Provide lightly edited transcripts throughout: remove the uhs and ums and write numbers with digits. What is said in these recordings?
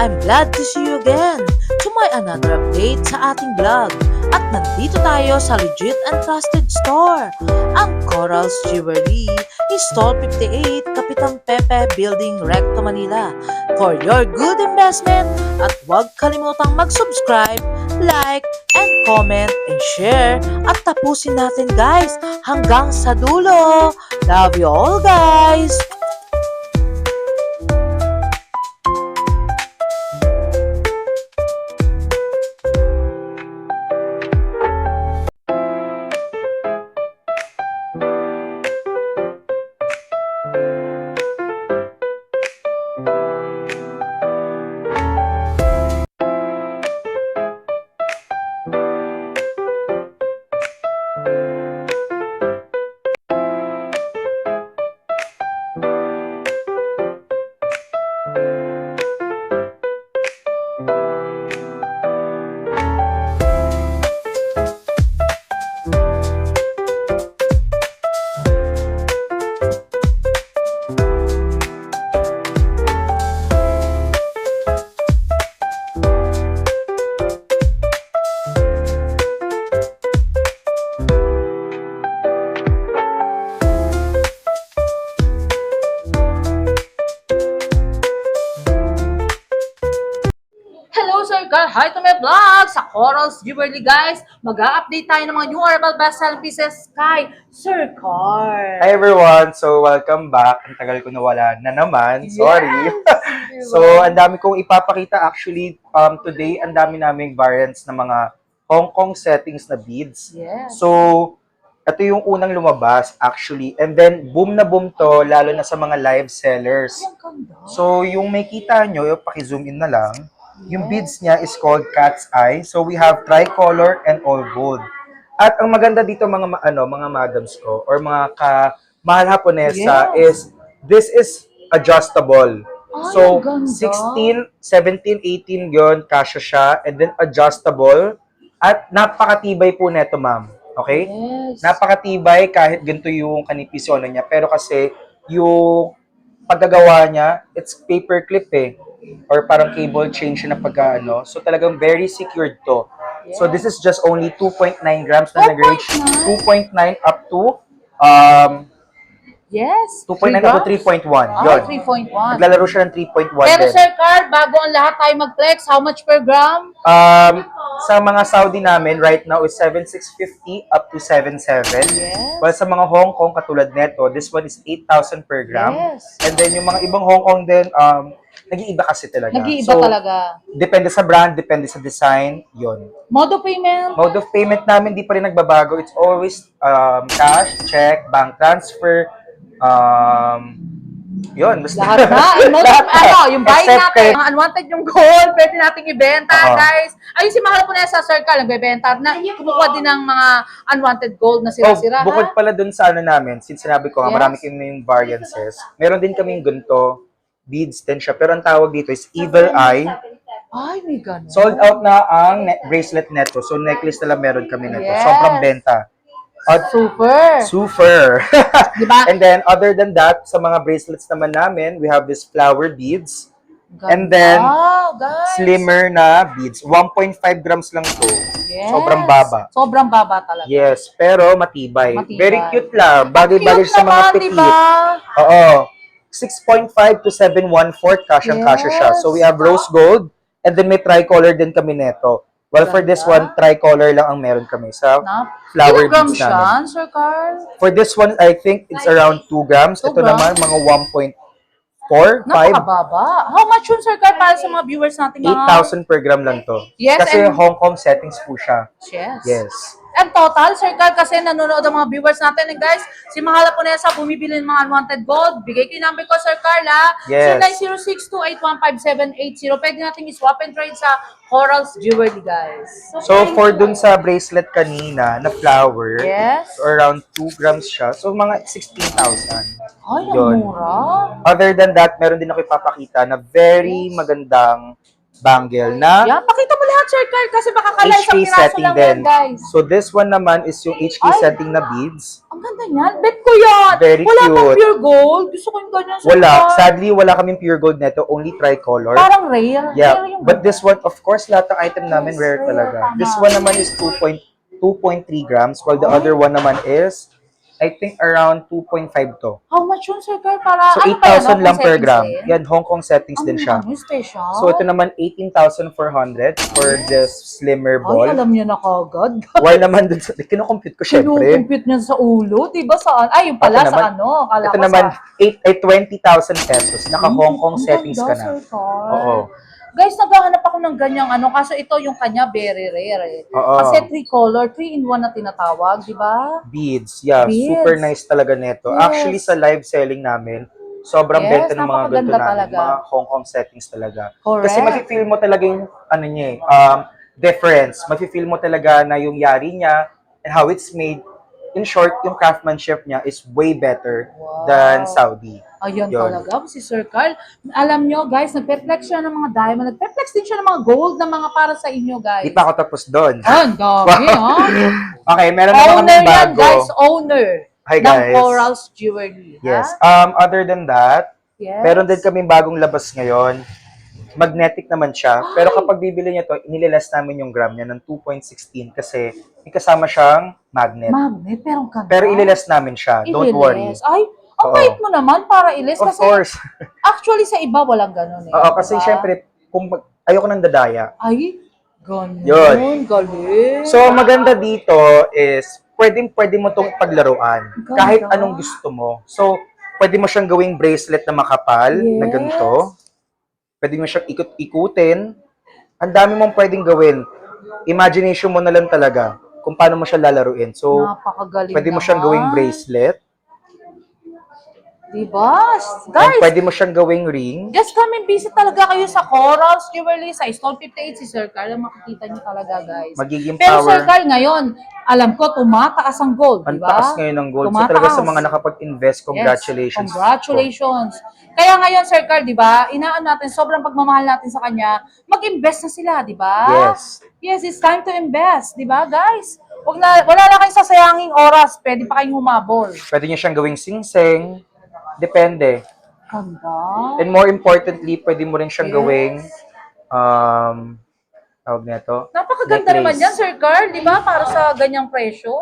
I'm glad to see you again to my another update sa ating vlog. At nandito tayo sa legit and trusted store, ang Corals Jewelry, Stall 58, Kapitan Pepe Building, Recto, Manila. For your good investment at huwag kalimutang mag-subscribe, like, and comment, and share. At tapusin natin guys hanggang sa dulo. Love you all guys! Hello, Sir Carl! Hi to my vlog! Sa Corals Jewelry, guys, mag-a-update tayo ng mga new arrival best-selling pieces kay Sir Carl. Hi everyone! So, welcome back. Ang tagal ko nawala na naman. Sorry. Yes! So, ang dami kong ipapakita. Actually, today, ang dami naming variants ng mga Hong Kong settings na beads. Yes. So, ito yung unang lumabas, actually. And then, boom na boom to, lalo na sa mga live sellers. Ang ganda. So, yung may kita nyo, yung paki-zoom in na lang, yung Yes. beads niya is called Cat's Eye. So, we have tricolor and all gold. At ang maganda dito mga madams ko or mga mahal Haponesa is this is adjustable. Ay, So, ang ganda. 16, 17, 18 yon kasya siya and then adjustable at napakatibay po neto, ma'am. Okay? Yes. Napakatibay kahit ganito yung kanipisyon niya pero kasi yung paggagawa niya, it's paper clip or parang cable chain siya na pagkaano. So talagang very secured to. So this is just only 2.9 grams na nag-range 2.9 up to Yes. 2.9 up to 3.1. Yun. 3.1. Naglalaro siya ng 3.1 Pero din. Sir Carl, bago ang lahat tayo mag-flex, how much per gram? Sa mga Saudi namin right now is 7,650 up to 7,700. Yes. While sa mga Hong Kong katulad neto, this one is 8,000 per gram. Yes. And then yung mga ibang Hong Kong din, nag-iiba kasi talaga. Nag-iiba talaga. Depende sa brand, depende sa design, yun. Mode of payment? Mode of payment namin di pa rin nagbabago. It's always cash, check, bank transfer, yun. Basta Lahat na. Yung buying Except natin, mga unwanted yung gold, pwede nating ibenta, Oo. guys. Ayun si Mahal po na sa Circle, nagbebenta na, kumukuha din ng mga unwanted gold na sira-sira. bukod pala dun sa ano namin, since sinabi ko nga, Yes. marami kaming variances. Meron din kaming ganito, beads din siya. Pero ang tawag dito is Evil Eye. Ay, may gano'n. Sold out na ang bracelet neto. So necklace na lang meron kami neto. Yes. Sobrang benta. At Super. super. Diba? And then, other than that, sa mga bracelets naman namin, we have this flower beads. And then, Wow, guys. slimmer na beads. 1.5 grams lang to. Yes. Sobrang baba. Sobrang baba talaga. Yes, pero matibay. Matibay. Very cute lang. Bagay-bagay Cute sa mga naman, petite. diba? Oo. 6.5 to 7/1/4 kasyang-kasya siya. Yes. So, we have rose gold. And then, may tricolor din kami neto. Well, for this Ganda. one, tricolor lang ang meron kami sa flower Kilogram beads siya, namin. Sir Carl? For this one, I think it's around 2 grams. 2 Ito naman, grams? mga 1.4, 5, Napakababa. How much yun, Sir Carl, para sa mga viewers natin? 8,000 per gram lang to. Yes, Kasi and- Hong Kong settings po siya. Yes. Yes. And total, Sir Carl, kasi nanonood ang mga viewers natin. And guys, si Mahala Ponesa, bumibili ng mga unwanted gold. Bigay ko yung number ko, Sir Carl, ha? Yes. 0906281570. Pwede natin i-swap and trade sa Corals Jewelry, guys. So, for dun sa bracelet kanina na flower, Yes. so around 2 grams siya. So, mga 16,000. Ay, ang Yun. mura. Other than that, meron din ako ipapakita na very magandang bangle na Yan, pakita mo lahat, Sir Carl, kasi baka kala isang HK piraso setting lang din. yan, guys. So this one naman is yung HK Ay. setting na beads. Ang ganda niyan. Bet ko yan. Very Wala pang cute. pure gold. Gusto ko yung ganyan, Sir Wala. Carl. Sadly, wala kaming pure gold neto. Only tricolor. Parang rare. Yeah. Rare yung But this one, of course, lahat ng item namin Yes, rare rare, talaga. tama. This one naman is 2.3 grams, while the other one naman is, I think, around 2.5 to. How much yun, Sir Carl? Para, So, ano pa yan, 8,000 lang per settings gram. din? Yan, Hong Kong settings din siya. Ano, special? So, ito naman, 18,400 for this slimmer Ay, ball. alam niyo na kagad. While naman dun sa, kinukompute ko syempre. Kinukumpute niya sa ulo, diba saan? Ay, yung pala Ito sa naman- ano. Kala Ito ko naman, sa... 20,000 pesos. Naka Hong Kong Ang settings ka ganda, na. Sir Carl. Oo. Guys, naghahanap ako ng ganyang ano, kaso ito yung kanya very rare eh. Oo. Kasi 3-color, 3-in-1 na tinatawag, di ba? Beads. Yeah, Beads. super nice talaga neto. Yes. Actually, sa live selling namin, sobrang Yes, benta ng mga napakaganda ganito namin. talaga. Mga Hong Kong settings talaga. Correct. Kasi mafe-feel mo talaga yung, ano niya eh, difference. Mafe-feel mo talaga na yung yari niya and how it's made. In short, yung craftsmanship niya is way better Wow. than Saudi. Ayan Yun. talaga, si Sir Carl. Alam nyo, guys, nagpe-flex siya ng mga diamond. Nagpe-flex din siya ng mga gold na mga para sa inyo, guys. Di pa ako tapos doon. Ah, ang dami, ha? Okay, meron na Owner kaming yan, bago. guys. Owner. Hi, Ng guys. Corals Jewelry. ha? Yes. Other than that, Yes. meron din kaming bagong labas ngayon. Magnetic naman siya. Pero kapag bibili niyo to, inililess namin yung gram niya ng 2.16 kasi may kasama siyang magnet. Magnet, pero ang ganda. Pero ililess namin siya. Don't worry. Ililes. Ay, ang Oo. bait mo naman para ilis. Of Kasi course. actually sa iba walang ganun eh. Oo, kasi diba? syempre, ayoko nang dadaya. Ay, ganun. Yun. Galing. So, maganda dito is, pwede mo itong paglaruan. Ganda. Kahit anong gusto mo. So, pwede mo siyang gawing bracelet na makapal, na Yes. ganito. Pwede mo siyang ikot-ikutin. Ang dami mong pwedeng gawin. Imagination mo na lang talaga kung paano mo siya lalaruin. So, Napakagaling pwede mo siyang gawing bracelet. Diba? And Guys, pwede mo siyang gawing ring. just come and visit talaga kayo sa Corals Jewelry, sa Stone 58, si Sir Carl. Makikita niyo talaga, guys. Magiging Pero Sir power. Carl, ngayon, alam ko, tumataas ang gold, Ang diba? taas ngayon ng gold. So, Tumataas. talaga sa mga nakapag-invest, congratulations. Yes, congratulations. Kaya ngayon, Sir Carl, di ba, inaan natin, sobrang pagmamahal natin sa kanya, mag-invest na sila, di ba? Yes. Yes, it's time to invest, di ba, guys? Wala na kayong sasayanging oras, pwede pa kayong humabol. Pwede niyo siyang gawing sing-sing. Depende. Ganda. And more importantly, pwede mo rin siyang Yes. gawing, tawag nito, Napakaganda necklace. naman yan, Sir Carl, di ba, para sa ganyang presyo.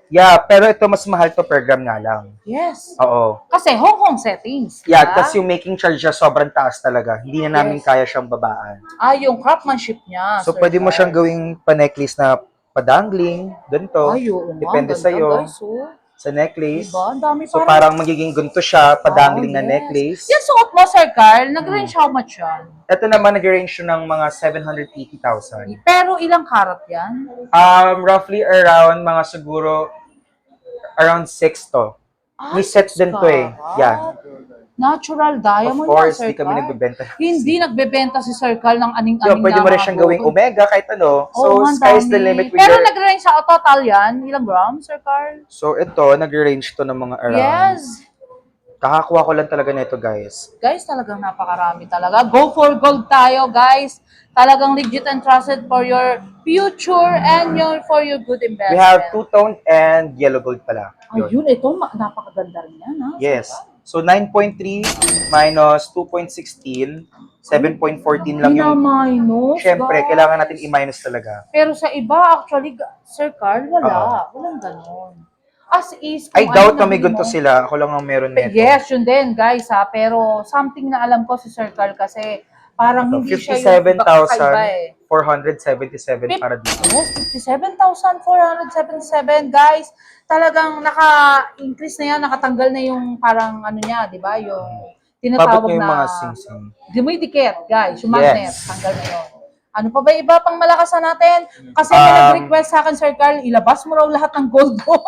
Yeah, pero ito mas mahal to per gram nga lang. Yes. Oo. Kasi Hong Kong settings, di Yeah, ba? kasi yung making charge niya sobrang taas talaga. Hindi na namin Yes. kaya siyang babaan. Yung craftsmanship niya, So, Sir pwede mo Carl. siyang gawing pa-necklace na padangling, ganito. Ay, oo nga, Depende ganda, sa'yo. guys, oh. Sa necklace. Diba? Ang dami So, parang magiging ganito siya, padangling Oh, na yes. necklace. Yan suot mo, Sir Carl, nag-range how much yan? Ito naman, nag-range yun ng mga 780,000. Pero ilang karat yan? Roughly around mga siguro around 6 to. May set din to eh. Yeah. Natural Of diamond course, yan, Sir di kami Carl. nagbebenta. Hindi nagbebenta si Sir Carl ng aning-aning Yo, pwede mo rin siyang gawing omega kahit ano. So, sky's the limit with Pero your... nag-range sa total yan, ilang grams, Sir Carl? So, ito, nag-range to ng mga around. Yes. Kakakuha ko lang talaga nito, guys. Guys, talagang napakarami talaga. Go for gold tayo, guys. Talagang legit and trusted for your future and for your good investment. We have two-tone and yellow gold pala. Yun. Ayun, ito, napakaganda rin yan, ha? Yes. So, 9.3 minus 2.16, 7.14 lang yung... Minus, Siyempre, guys. kailangan natin i-minus talaga. Pero sa iba, actually, Sir Carl, wala. Oo. Walang ganon. As is, I kung doubt ano na may nabili ganito mo. sila. Ako lang ang meron nito. Yes, yun din, guys, ha. Pero something na alam ko si Sir Carl kasi parang hindi siya yung kakaiba eh. 57,477 para dito. Yes, 57,477, guys. Talagang naka-increase na yan, nakatanggal na yung parang ano niya, di ba? Yung tinatawag Pabot niyo yung na mga sing-sing. dumidikit, guys. Yung Yes. magnet, tanggal na yun. Ano pa ba iba pang malakasan natin? Kasi may nag-request sa akin, Sir Carl, ilabas mo raw lahat ng gold mo.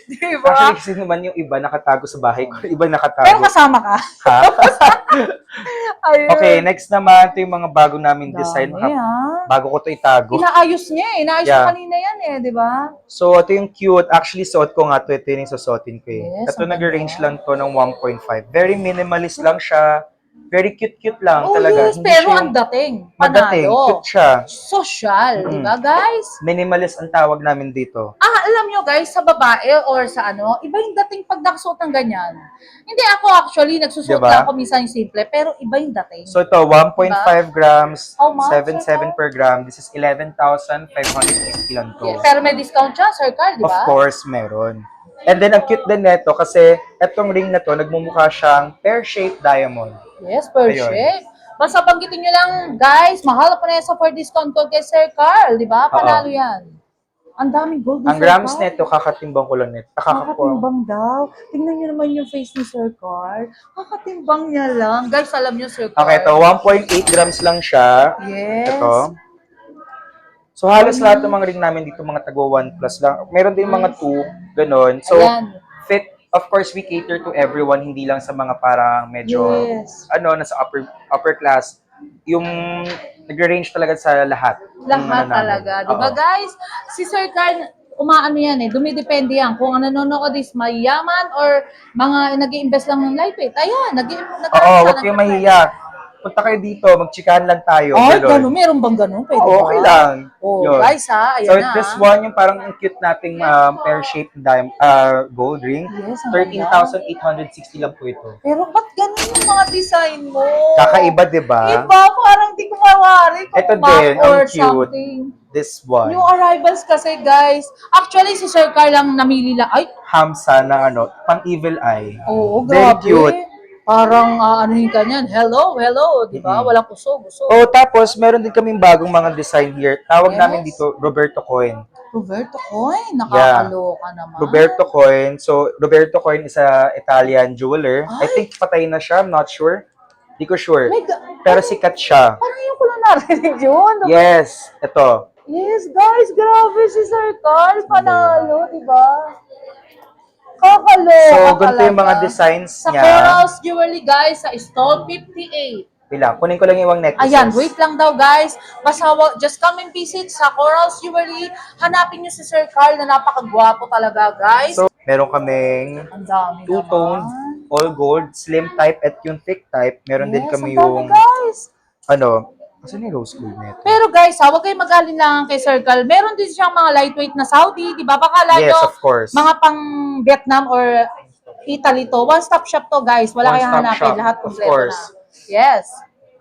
Di ba? Actually, kasi naman yung iba nakatago sa bahay ko. Iba nakatago. Pero kasama ka. Ha? Ayun. Okay, next naman, ito yung mga bago naming design. Dami, ha? Bago ko to itago. Inaayos niya eh. Inaayos Yeah. niya kanina yan eh, di ba? So, ito yung cute. Actually, suot ko nga to. Ito yung susuotin ko eh. Yes, Ito ang nag-range ganda. lang to ng 1.5. Very minimalist lang siya. Very cute-cute lang Oh talaga. yes, Hindi pero siya ang dating, madating, panalo. cute siya. Social, di ba guys? Minimalist ang tawag namin dito. Alam nyo guys, sa babae or sa ano, iba yung dating pag nakasuot ng ganyan. Hindi ako actually, nagsusuot Diba? lang ako minsan yung simple, pero iba yung dating. So ito, 1.5 grams, How much, 7.7 per gram. This is 11,550 lang to. Yeah, pero may discount siya, Sir Carl, di Of ba? course, meron. And then, ang cute din neto kasi etong ring na to, nagmumukha siyang pear-shaped diamond. Yes, per Ayun. share. Basta banggitin nyo lang, guys, mahal pa na yan sa for discount code kay Sir Carl, di ba? Panalo yan. Ang daming gold ni Ang Sir grams Carl. neto, kakatimbang ko lang neto. Kakatimbang daw. Tingnan nyo naman yung face ni Sir Carl. Kakatimbang niya lang. Guys, alam nyo, Sir Carl. Okay, ito, 1.8 grams lang siya. Yes. Ito. So, halos lahat ng mga ring namin dito, mga tagwa 1 plus lang. Meron din mga 2, ganun. So, Ayan. fit, of course, we cater to everyone, hindi lang sa mga parang medyo, Yes. nasa upper class. Yung nag-range talaga sa lahat. Yung Lahat ano namin. talaga. Di ba, Oo. guys? Si Sir Carl, umaano yan eh. Dumidepende yan. Kung ang nanonood is mayaman or mga nag-i-invest lang ng lightweight. Ayan, Oo, huwag kayong mahiya. Punta kayo dito, magchikahan lang tayo. Ay, ganun. gano'n. Meron bang gano'n? Pwede Oo, ba? okay lang. Oh, Yun. guys ha, ayan So, na. this one, yung parang ang cute nating pear-shaped gold ring. Yes, ang 13,860 lang po ito. Pero ba't ganun yung mga design mo? Kakaiba, di ba? Iba, parang di ko mawari kung Ito map din, ang or cute. something. This one. New arrivals kasi, guys. Actually, si Sir Carl lang namili lang. Ay, Hamsa na pang evil eye. oo, Very grabe. cute. Parang, anuhin ka niyan. Hello, hello, di ba? Walang usog. Oh, tapos meron din kaming bagong mga design here. Tawag Yes. namin dito Roberto Coin. Roberto Coin, nakakaloka naman. Roberto Coin. So, Roberto Coin is a Italian jeweler. I Ay! think patay na siya. I'm not sure. Di ko sure. My God. Pero sikat siya. Parang yung ko lang narinig yun. Yes. Ito. Yes, guys, grabe si Sir Carl. Panalo, di ba? Kakaloka So, ganito yung mga talaga. designs Sa niya. Corals Jewelry, guys, sa stall 58. Pila. Kunin ko lang yung necklaces. Ayan, wait lang daw, guys. Basta just come and visit sa Corals Jewelry. Hanapin niyo si Sir Carl na napakagwapo talaga, guys. So, meron kaming Ang dami two-toned, naman. all gold, slim type at yung thick type. Meron din Yes, kami ang dami, yung, guys. asan yung rose gold nito? Pero guys, huwag kayong mag-alinlangan kay Sir Carl. Meron din siyang mga lightweight na Saudi, di ba? Baka Yes, lalo, of course. mga pang Vietnam or Italy to. One-stop shop to, guys. Wala kayong One-stop hanapin. shop, Lahat of kompleto course. na. Yes.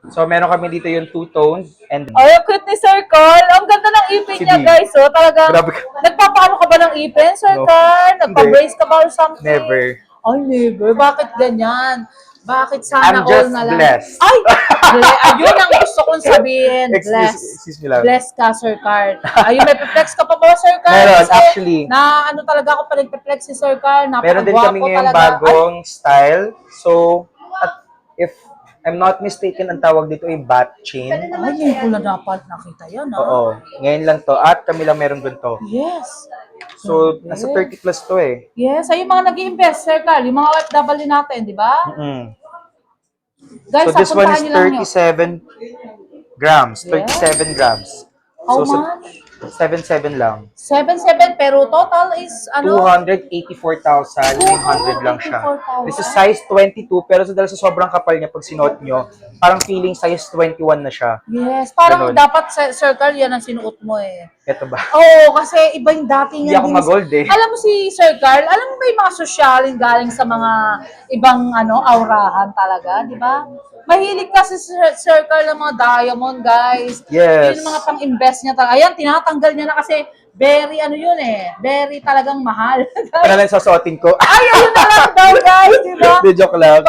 So, meron kami dito yung two-toned and Ay, ang cute ni Sir Carl. Ang ganda ng ipin Si niya, Dee. guys. So, talagang, Grabe ka. nagpapaano ka ba ng ipin, Sir No. Carl? Nagpa-brace ka ba or something? never. Ay, never. Bakit ganyan? Bakit sana I'm just all na lang? blessed. Ay! Ayun ang gusto kong sabihin. Blessed. Excuse me lang. Blessed ka, Sir Carl. Ayun, may flex ka pa ba, Sir Carl? Meron, Kasi actually. Na ano talaga ako pa nagpe-flex si Sir Carl. Meron din kami Napakagwapo ngayong talaga. bagong style. So, at if I'm not mistaken, ang tawag dito ay bat chain. Ay, ngayon ko lang dapat nakita yan, ha? Oo. Ngayon lang to. At kami lang meron dun to. Yes. So, nasa 30 plus to eh. Yes, ay yung mga nag-i-invest, Sir Carl, yung mga OFW natin, di ba? Mm. Guys, So, this one is sapuntahan niyo lang yun. 37 grams. Yeah. 37 grams. How so, much? 7.7 lang. 7.7, pero total is, ano? 284,900 lang siya. This is size 22, pero dahil sa sobrang kapal niya, pag sinuot nyo, parang feeling size 21 na siya. Yes, parang Ganun. dapat sa Sir Carl, yan ang sinuot mo eh. Ito ba? Oo, kasi iba yung dating Hindi ako mag-gold eh. Alam mo si Sir Carl, alam mo ba yung mga sosyalin galing sa mga ibang aurahan talaga, di ba? Mahilig kasi si Sir Carl ng mga diamond, guys. Yes. Yun yung mga pang-invest niya talaga. Ayan, tinatanggal niya na kasi very yun eh. Very talagang mahal. Ano lang sasuotin ko? Ay, ayun na lang daw, guys, di ba? Hindi, joke lang.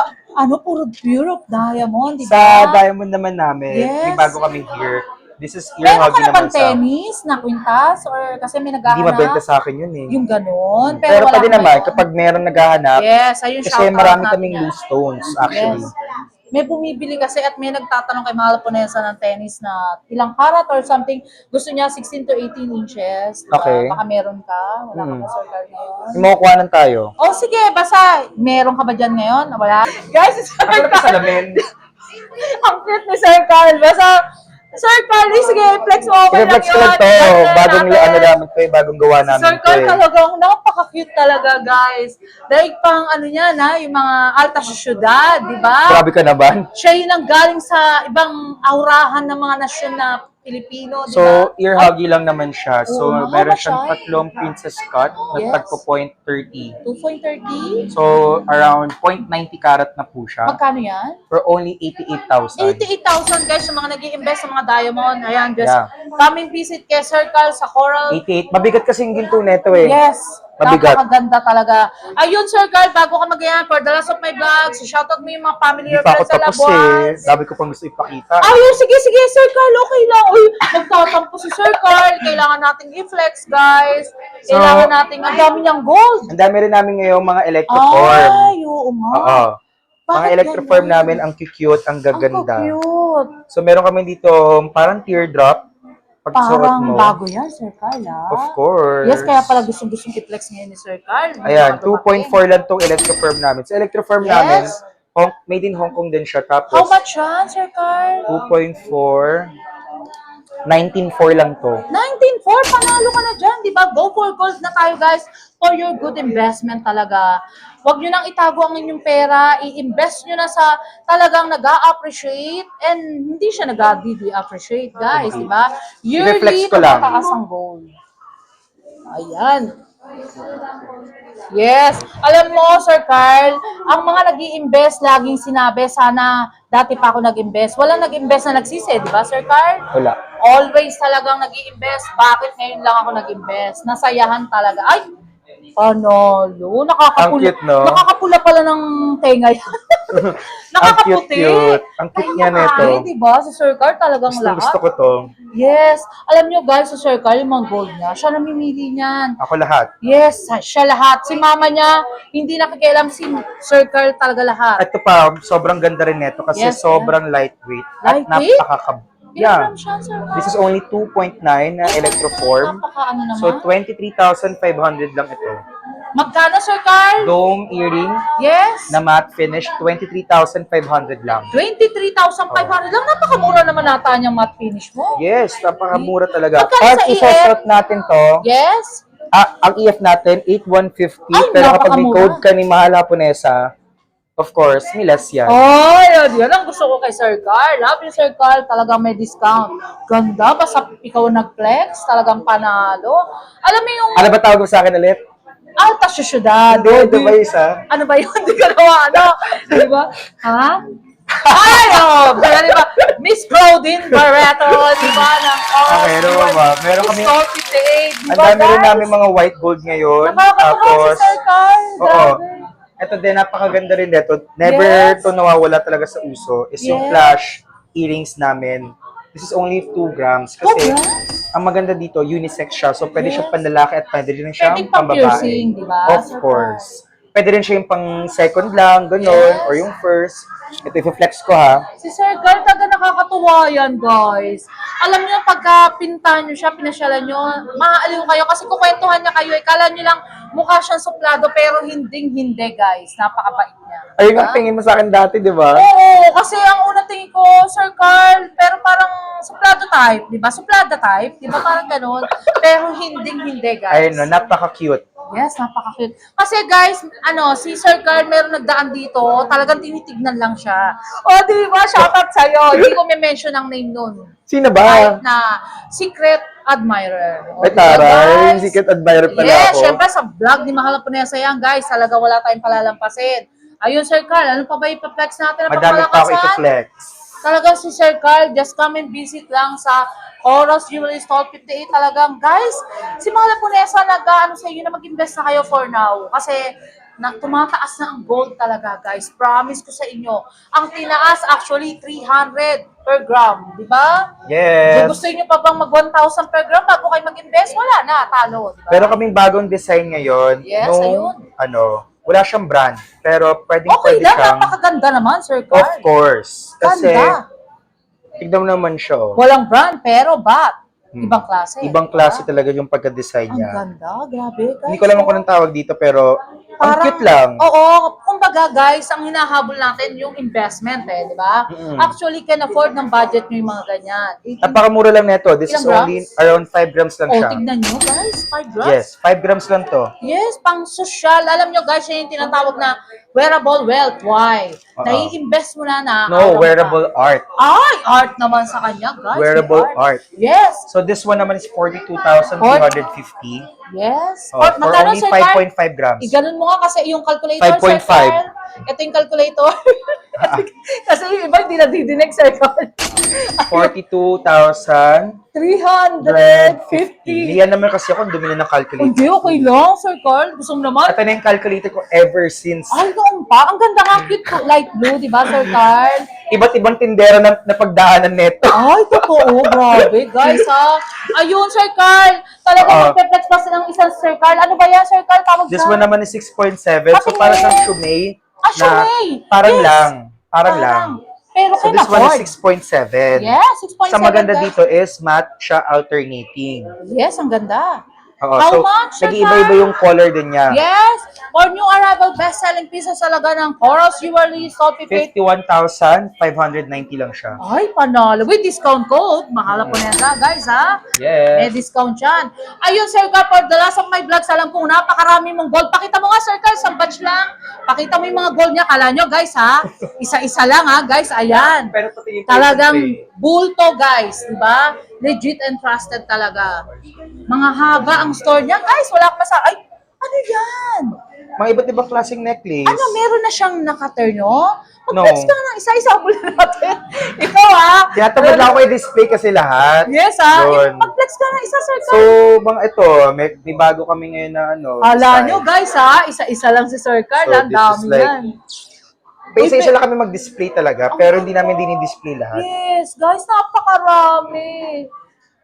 Puro pure of diamond, di Sa ba? diamond naman namin, may Yes. bago kami here. This is ear Meron ka hugging na bang naman sa... tennis na kwintas? Or kasi may Hindi naghahanap? mabenta sa akin yun eh. Yung ganun. Pero wala pwede ka naman, ngayon. kapag meron naghahanap, Yes, ayun kasi shoutout marami natin kaming yan. loose stones actually. Yes. May bumibili kasi at may nagtatanong kay Mahal Ponesa ng tennis na ilang karat or something. Gusto niya 16 to 18 inches. Diba? Okay. Baka meron ka. Wala ka pa Sir Carl ngayon. Yung makukuhanan tayo. Oh, sige. Basta meron ka ba dyan ngayon? Wala. Guys, si Sir Ako na Carl. salamin. Ang cute ni Sir Carl. Basta Sir Carl, sige, flex mo okay lang I-flex ko lang to. Ganda Bagong natin. ano namin to eh. Bagong gawa namin Sir to Carl eh. talagang napaka-cute talaga, guys. Dahil pang ano niya na, yung mga alta syudad, di ba? Grabe ka naman. Siya yung nanggaling sa ibang aurahan ng mga nasyon na Pilipino, di ba? So, ear huggy lang naman siya. So, Oo, meron how much siyang siya? tatlong princess cut na Yes. tagpo 0.30. 2.30? So, around 0.90 karat na po siya. Magkano yan? For only 88,000. 88,000 guys, yung mga nag-i-invest sa mga diamond. Ayan, just Yeah. come and visit kay Sir Carl sa Coral. 88. Mabigat kasi yung ginto neto eh. Yes. Mabigat. Napakaganda talaga. Ayun, Sir Carl, bago ka mag-iyan, for the last of my vlogs, shoutout mo yung mga family Hindi or pa ako friends sa tapos Labuan. eh. Sabi ko pang gusto ipakita. Ayun, sige, Sir Carl, okay lang. Uy, magtatampo si Sir Carl. Kailangan nating i-flex, guys. Kailangan nating, ang dami niyang gold. Ang dami rin namin ngayon mga electroform. Ay, oo nga. Oo. Mga Bakit electroform ganun? namin, ang cute, ang Ang gaganda. cute. So, meron kami dito parang teardrop. Pag suot Parang mo. bago yan, Sir Carl, ah. Of course. Yes, kaya pala gustong-gustong i-flex ngayon ni Sir Carl. Ayan, Dumating. 2.4 lang tong electroform namin. So, electroform Yes. namin, made in Hong Kong din siya. Tapos, How much yan, Sir Carl? 2.4, 19.4 lang to. 19.4, panalo ka na dyan, di ba? Go for gold na tayo, guys, for your good investment talaga. Huwag nyo nang itago ang inyong pera, i-invest nyo na sa talagang nag-a-appreciate and hindi siya nag-a-appreciate, guys, di ba? I-reflex Yearly, ko lang. tumataas ang gold. Ayan. Yes. Alam mo, Sir Carl, ang mga nag-i-invest, laging sinabi, sana dati pa ako nag-invest. Walang nag-invest na nagsisi, di ba, Sir Carl? Wala. Always talagang nag-i-invest. Bakit ngayon lang ako nag-invest? Nasayahan talaga. Ay, panalo. Ang cute, no? Nakakapula pala ng tenga yan. Nakakaputi. cute. Ang cute niya nito. Ay, di ba? Si Sir Carl talagang Gusto, lahat. gusto ko to. Yes. Alam niyo guys, si Sir Carl, yung mga gold niya, siya namimili niyan. Ako lahat. Yes, siya lahat. Si mama niya, hindi nakikialam si Sir Carl talaga lahat. Ito pa, sobrang ganda rin nito kasi Yes, sobrang lightweight. At Lightweight? Yeah. Ilan siya, Sir Carl? This is only 2.9 na electroform. Napaka ano naman. So, 23,500 lang ito. Magkano, Sir Carl? Dome earring Yes. na matte finish, 23,500 lang. 23,500 lang. Napakamura naman nata niyang matte finish mo. Yes, napakamura talaga. Magkano Pag sa isosot natin to, Yes. ang EF natin, 8,150. Ay, Pero kapag may napakamura. code ka ni Mahal Haponesa, of course, nilas yan. Oh, yun ang gusto ko kay Sir Carl. Love you, Sir Carl. Talagang may discount. Ganda. Basta ikaw nag-flex. Talagang panalo. Alam mo yung Ano ba tawag mo sa akin ulit? alta syudad. Hindi, ito ba isa? Ano ba yun? Hindi ka nawa, ano? Di ba? Ha? Ay, oh, di ba? Miss Claudine Barreto, di ba? Meron ba? Meron kami- Store 58, di Ang ba, dami rin guys? namin mga white gold ngayon. Nakakatawa si Sir Carl. Oo. Grabe. Ito din, napakaganda rin nito. Never Yes. to nawawala talaga sa uso. Is yung Yes. flash earrings namin. This is only 2 grams. Kasi, 2 grams? ang maganda dito, unisex siya. So, pwede Yes. siyang panlalaki at pwede rin siyang Pwedeng pang pambabae. piercing, di ba, Of Sir course. Pwede rin siya yung pang second lang, gano'n, Yes. or yung first. Ito, i-flex ko ha. Si Sir Carl, taga nakakatuwa yan, guys. Alam niyo, pagka pintahan niyo siya, pinasyalan niyo, maaaliw kayo kasi kukwentuhan niya kayo. Kala niyo lang mukha siyang suplado, pero hindi, guys. Napakabait niya. Ayun Diba? ang tingin mo sa akin dati, di ba? Oo, kasi ang unang tingin ko, Sir Carl, pero parang suplado type, di ba? Suplada type, di ba? Parang ganun. Pero hindi, guys. Ayun, no, napaka-cute. Yes, napaka-cute. Kasi guys, si Sir Carl, meron nagdaan dito, talagang tinitignan lang siya. O, di ba? Shoutout sa'yo. Hindi ko may mention ang name nun. Sino ba? Kahit na secret admirer. O, Ay, di ba, taray. guys? Secret admirer pala Yes, ako. syempre sa vlog ni Mahal Haponesa yan, guys. Talaga wala tayong palalampasin. Ayun, Sir Carl, ano pa ba ipaplex natin? Madami pa ako ito-flex. Talagang si Sir Carl, just come and visit lang sa Coros Jewelry Stall 58. Talagang, guys, si Mahal Haponesa nag-ano sa inyo na mag-invest na kayo for now. Kasi, tumataas na ang gold talaga, guys. Promise ko sa inyo. Ang tinaas, actually, 300 per gram. Di ba? Yes. So, gusto niyo pa bang mag 1,000 per gram bago kayo mag-invest? Wala na, talo. Di ba? Pero kaming bagong design ngayon. Yes, ayun. Wala siyang brand. Pero pwedeng Okay pwede lang, siyang, napakaganda naman, Sir of Carl. course. Kasi, Ganda. tignan mo naman siya. oh. Walang brand, pero bat. Ibang klase. Ibang di ba? klase talaga yung pagka-design Ang niya. ganda, grabe. Guys. Hindi ko alam kung anong tawag dito, pero ang Parang- cute lang. Oo, kung kumbaga guys, ang hinahabol natin yung investment di ba? Mm. Actually, can afford ng budget nyo yung mga ganyan. Napakamura lang nito. This Ilang is only grams? around 5 grams lang Oh, siya. tignan nyo guys, 5 grams. Yes, 5 grams lang to. Yes, pang social. Alam nyo guys, yun yung tinatawag na wearable wealth. Why? Oo. Nai-invest mo na No, wearable art. Ay, art naman sa kanya guys. Wearable may art. Yes. So this one naman is 42,250. Yes. Oh, for Magkano, only Sir Carl? 5.5 grams. Iganon mo nga kasi yung calculator, 5.5. Sir Carl. Ito yung calculator. Kasi yung iba hindi nadidinig, Sir Carl. 42,350. 350. Yan naman kasi ako, dumi na ng calculator. Hindi, okay lang, Sir Carl. Gusto mo naman? Ito na yung calculator ko ever since. Ay, noon pa. Ang ganda nga, cute po. Light blue, di ba, Sir Carl? Iba't ibang tindera na pagdaanan neto. Ay, totoo. Grabe, guys, ha? Ayun, Sir Carl. Talaga magpe-flex pa ng isang Sir Carl. Ano ba yan, Sir Carl? Tawag This ka? one naman is 6.7. So para siyang Shumei. Ah, Shumei. Parang Yes. lang. Parang lang. Pero So can this one afford. is 6.7. Yes, 6.7. Sa maganda guys. dito is matte siya alternating. Yes, ang ganda. Oo, How so much, Sir nag-iiba-iba Carl? yung color din niya. Yes. For new arrival best-selling pieces talaga ng Corals Jewelry, Sophie Pitt. 51,590 lang siya. Ay, panalo. With discount code. Mahala po neta, guys, ha? May Yes. discount yan. Ayun, Sir Carl, for the last of my vlogs, alam kong napakarami mong gold. Pakita mo nga, Sir Carl, sa batch lang. Pakita mo yung mga gold niya. Kala nyo, guys, ha? Isa-isa lang, ha, guys. Ayan. Pero pati yung Talagang display. bulto, guys. Diba? Legit and trusted talaga. Mga haba ang store niya. Guys, wala ka sa... Ay, ano yan? Mga iba't ibang klaseng necklace. Ano, meron na siyang nakaterno? No. Mag-flex ka na. Isa-isa mo natin. Ikaw, ha? Tinatamad lang ako i-display kasi lahat. Yes, ha? Doon. Mag-flex ka na isa, Sir So, Carl. mga ito, may bago kami ngayon na ano. Hala style. nyo, guys, ha? Isa-isa lang si Sir Carl. So, Ang this dami is like- yan. Isa-isa lang kami mag-display talaga, pero hindi namin dinidisplay lahat. Yes, guys, napakarami.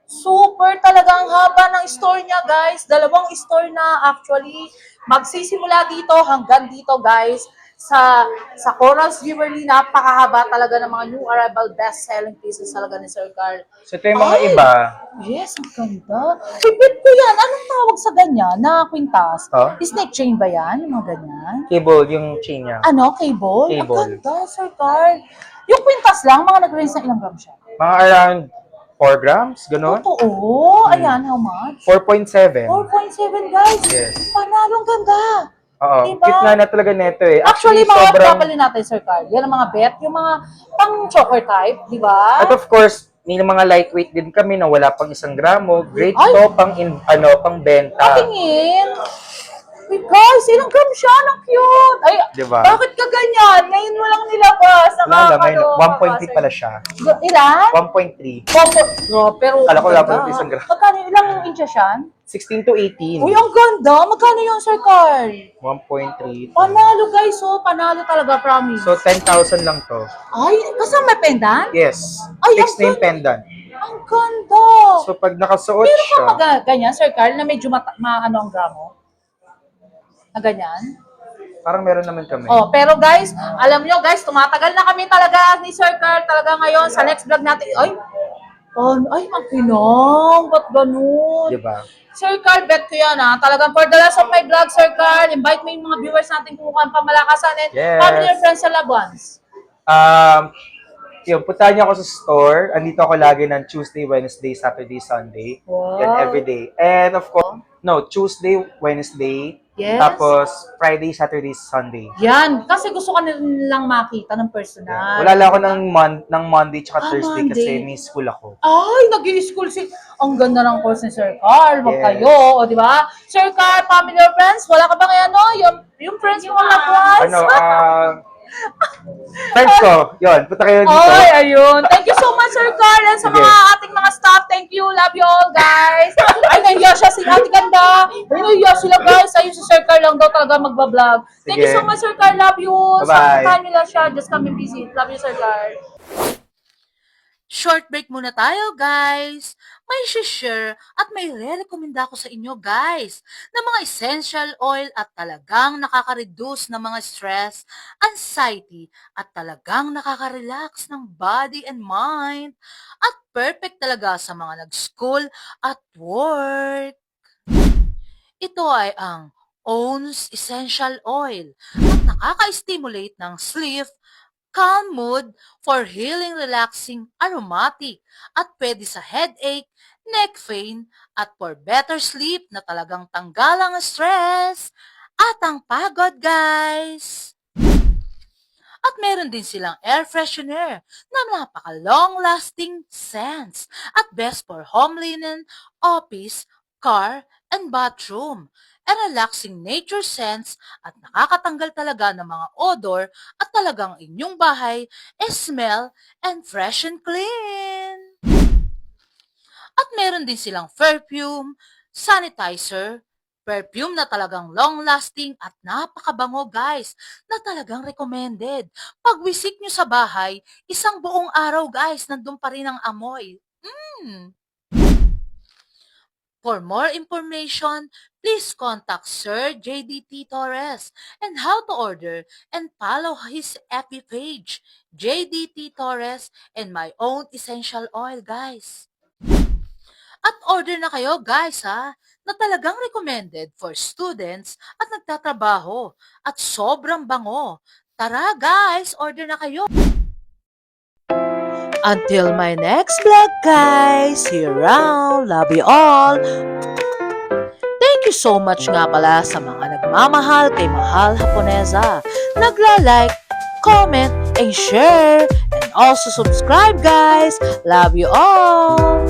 Super talaga ang haba ng store niya, guys. Dalawang store na actually. Magsisimula dito hanggang dito, guys. Sa Corals Jewelry, napakahaba talaga ng mga new arrival best-selling pieces talaga ni Sir Carl. So, ito yung mga Ay! iba. Yes, ang ganda. Pipit ko yan. Anong tawag sa ganyan na kwintas? Huh? Snake chain ba yan? Yung mga ganyan? Cable, yung chain niya. Ano? Cable? Cable. Ang ganda, Sir Carl. Yung kwintas lang, mga nag-range ng ilang gram siya? Mga around 4 grams, gano'n? Totoo. Ayan, how much? 4.7. 4.7, guys. Yes. Panalo, ang ganda. Oo, Diba? cute nga na talaga neto eh. Actually, mga kapalin natin, Sir Carl. Yan ang mga bet. Yung mga pang-choker type, di ba? At of course, may mga lightweight din kami na wala pang 1 gramo. Great Ay! to pang benta. Patingin. Uy, guys, ilang gram siya? Ang cute. Ay, Diba? bakit ka ganyan? Ngayon mo lang nilabas. Wala lang, ngayon, Nakakaloka, 1.3 Sir. pala siya. Ilan? 1.3. No, pero Kala ko wala ganda. pa isang gram. Magkano, ilang inches yan? 16 to 18. Uy, ang ganda. Magkano yun, Sir Carl? 1.3. Panalo, guys. Oh, panalo talaga, promise. So, 10,000 lang to. Ay, kasama may pendant? Yes. Ay, Fixed ang name pendant. Ang ganda. So, pag nakasuot Pero siya, kung ganyan, Sir Carl, na medyo ano ang gramo? Na ganyan? parang meron naman kami. Oh, pero guys, alam nyo guys, tumatagal na kami talaga ni Sir Carl talaga ngayon sa next vlog natin. Ay, ang pinong. Ba't ganun? Diba? Sir Carl, bet ko yan ha. Talagang for the last of my vlog, Sir Carl, invite mo yung mga viewers natin kung mukhang pamalakasan and Yes. family and friends and loved ones. Yun, puntahan niyo ako sa store. Andito ako lagi ng Tuesday, Wednesday, Saturday, Sunday. Wow. Yan, everyday. And of course, Tuesday, Wednesday, Yes. tapos Friday, Saturday, Sunday. Yan, kasi gusto ka nilang makita ng personal. Wala lang ako ng Monday tsaka Thursday Monday. kasi may school ako. Ay, nag-i-school si... Ang ganda ng course ni Sir Carl. Wag Yes. kayo, o di ba? Sir Carl, family or friends, wala ka ba kaya yung friends mo na class? Friends ko, yun, punta kayo dito. Ay, ayun. Thank you so much, Sir Carl, and sa Sige. mga ating mga staff. Thank you. Love you all, guys. Ay, nahiya siya si Ate Ganda. Ay, nahiya sila, guys. Ayun si Sir Carl lang daw talaga magbablog. Thank you Sige. so much, Sir Carl. Love you. Bye-bye. Sa nila siya. Just come and visit. Love you, Sir Carl. Short break muna tayo, guys. May share at may re-recommenda ko sa inyo, guys, na mga essential oil at talagang nakaka-reduce ng mga stress, anxiety, at talagang nakaka-relax ng body and mind. At perfect talaga sa mga nag-school at work. Ito ay ang OWN's Essential Oil. At nakaka-stimulate ng sleep, calm mood, for healing, relaxing, aromatic, at pwede sa headache, neck pain, at for better sleep na talagang tanggalang ang stress at ang pagod, guys. At meron din silang air freshener na napaka-long-lasting scents at best for home linen, office, car, and bathroom. And relaxing nature scents at nakakatanggal talaga ng mga odor at talagang inyong bahay smell and fresh and clean. At meron din silang perfume, sanitizer, perfume na talagang long-lasting at napakabango, guys, na talagang recommended. Pag visit nyo sa bahay, isang buong araw, guys, nandun pa rin ang amoy. For more information, please contact Sir JDT Torres and how to order and follow his FB page, JDT Torres, and my own essential oil, guys. At order na kayo, guys, ha, na talagang recommended for students at nagtatrabaho at sobrang bango. Tara, guys, order na kayo. Until my next vlog, guys. See you around. Love you all. Thank you so much nga pala sa mga nagmamahal kay Mahal Haponesa. Nagla-like, comment, and share. And also subscribe, guys. Love you all.